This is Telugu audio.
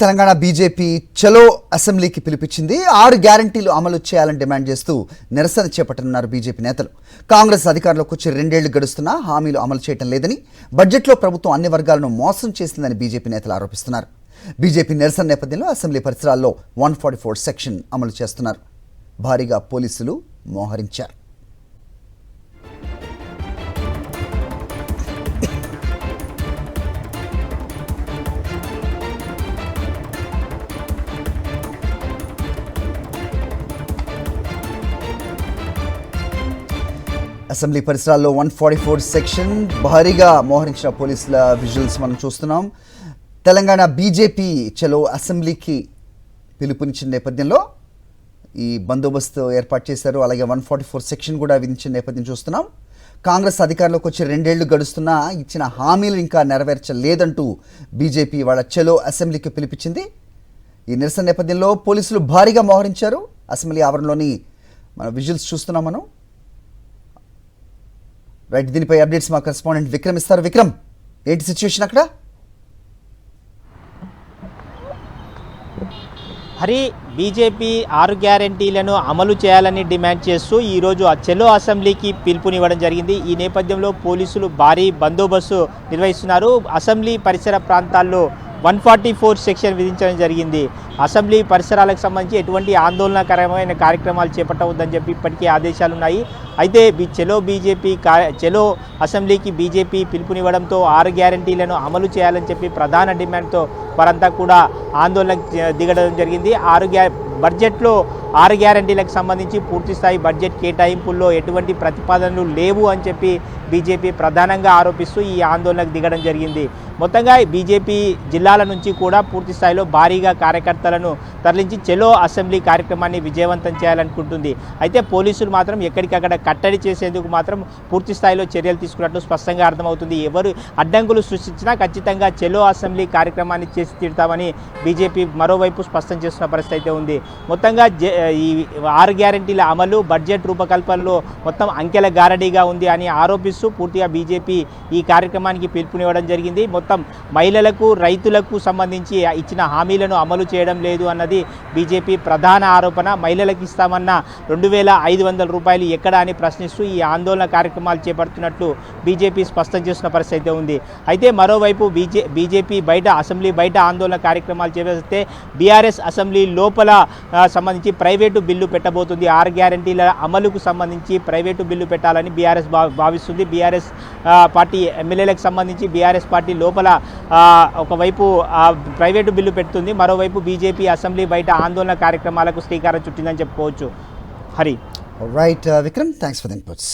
తెలంగాణ బీజేపీ చలో అసెంబ్లీకి పిలిపించింది. 6 గ్యారంటీలు అమలు చేయాలని డిమాండ్ చేస్తూ నిరసన చేపట్టనున్నారు బీజేపీ నేతలు. కాంగ్రెస్ అధికారంలోకి వచ్చి 2 ఏళ్లు గడుస్తున్నా హామీలు అమలు చేయడం లేదని, బడ్జెట్లో ప్రభుత్వం అన్ని వర్గాలను మోసం చేసిందని బీజేపీ నేతలు ఆరోపిస్తున్నారు. బీజేపీ నిరసన నేపథ్యంలో అసెంబ్లీ పరిసరాల్లో 144 సెక్షన్ అమలు చేస్తున్నారు. భారీగా పోలీసులు మోహరించారు. అసెంబ్లీ పరిసరాల్లో 144 సెక్షన్ భారీగా మోహరించిన పోలీసుల విజువల్స్ మనం చూస్తున్నాం. తెలంగాణ బీజేపీ చలో అసెంబ్లీకి పిలుపునిచ్చిన నేపథ్యంలో ఈ బందోబస్తు ఏర్పాటు చేశారు. అలాగే 144 సెక్షన్ కూడా విధించిన నేపథ్యం చూస్తున్నాం. కాంగ్రెస్ అధికారంలోకి వచ్చి 2 ఏళ్లు గడుస్తున్నా ఇచ్చిన హామీలు ఇంకా నెరవేర్చలేదంటూ బీజేపీ వాళ్ళ చలో అసెంబ్లీకి పిలిపించింది. ఈ నిరసన నేపథ్యంలో పోలీసులు భారీగా మోహరించారు. అసెంబ్లీ ఆవరణలోని మన విజువల్స్ చూస్తున్నాం మనం. రైట్, దీనిపై అప్డేట్స్ మా కరెస్పాండెంట్ విక్రమ్ ఇస్తారు. విక్రమ్, ఏంటి సిచ్యువేషన్ అక్కడ? హరి, బీజేపీ 6 గ్యారంటీలను అమలు చేయాలని డిమాండ్ చేస్తూ ఈరోజు చలో అసెంబ్లీకి పిలుపునివ్వడం జరిగింది. ఈ నేపథ్యంలో పోలీసులు భారీ బందోబస్తు నిర్వహిస్తున్నారు. అసెంబ్లీ పరిసర ప్రాంతాల్లో 144 సెక్షన్ విధించడం జరిగింది. అసెంబ్లీ పరిసరాలకు సంబంధించి ఎటువంటి ఆందోళనకరమైన కార్యక్రమాలు చేపట్టవద్దని చెప్పి ఇప్పటికే ఆదేశాలు ఉన్నాయి. అయితే చలో అసెంబ్లీకి బీజేపీ పిలుపునివ్వడంతో 6 గ్యారంటీలను అమలు చేయాలని చెప్పి ప్రధాన డిమాండ్తో వారంతా కూడా ఆందోళనకు దిగడం జరిగింది. బడ్జెట్లో 6 గ్యారంటీలకు సంబంధించి పూర్తిస్థాయి బడ్జెట్ కేటాయింపుల్లో ఎటువంటి ప్రతిపాదనలు లేవు అని చెప్పి బీజేపీ ప్రధానంగా ఆరోపిస్తూ ఈ ఆందోళనకు దిగడం జరిగింది. మొత్తంగా బీజేపీ జిల్లాల నుంచి కూడా పూర్తి స్థాయిలో భారీగా కార్యకర్తలను తరలించి చలో అసెంబ్లీ కార్యక్రమాన్ని విజయవంతం చేయాలనుకుంటుంది. అయితే పోలీసులు మాత్రం ఎక్కడికక్కడ కట్టడి చేసేందుకు మాత్రం పూర్తి స్థాయిలో చర్యలు తీసుకున్నట్లు స్పష్టంగా అర్థమవుతుంది. ఎవరు అడ్డంకులు సృష్టించినా ఖచ్చితంగా చలో అసెంబ్లీ కార్యక్రమాన్ని చేసి తీరుతామని బీజేపీ మరోవైపు స్పష్టం చేస్తున్న పరిస్థితి అయితే ఉంది. మొత్తంగా ఈ 6 గ్యారంటీల అమలు బడ్జెట్ రూపకల్పనలో మొత్తం అంకెల గారడీగా ఉంది అని ఆరోపిస్తూ పూర్తిగా బీజేపీ ఈ కార్యక్రమానికి పిలుపునివ్వడం జరిగింది. మొత్తం మహిళలకు, రైతులకు సంబంధించి ఇచ్చిన హామీలను అమలు చేయడం లేదు అన్నది బీజేపీ ప్రధాన ఆరోపణ. మహిళలకు ఇస్తామన్న 2500 రూపాయలు ఎక్కడ అని ప్రశ్నిస్తూ ఈ ఆందోళన కార్యక్రమాలు చేపడుతున్నట్లు బీజేపీ స్పష్టం చేస్తున్న పరిస్థితి అయితే ఉంది. అయితే మరోవైపు బీజేపీ అసెంబ్లీ బయట ఆందోళన కార్యక్రమాలు చేపడితే బీఆర్ఎస్ అసెంబ్లీ లోపల సంబంధించి ప్రైవేటు బిల్లు పెట్టబోతుంది. 6 గ్యారంటీల అమలుకు సంబంధించి ప్రైవేటు బిల్లు పెట్టాలని బీఆర్ఎస్ భావిస్తుంది. బీఆర్ఎస్ పార్టీ ఎమ్మెల్యేలకు సంబంధించి బీఆర్ఎస్ పార్టీ లోపల ఒకవైపు ప్రైవేటు బిల్లు పెడుతుంది, మరోవైపు బీజేపీ అసెంబ్లీ బయట ఆందోళన కార్యక్రమాలకు శ్రీకారం చుట్టిందని చెప్పుకోవచ్చు. Hari. Right Vikram, thanks for the inputs.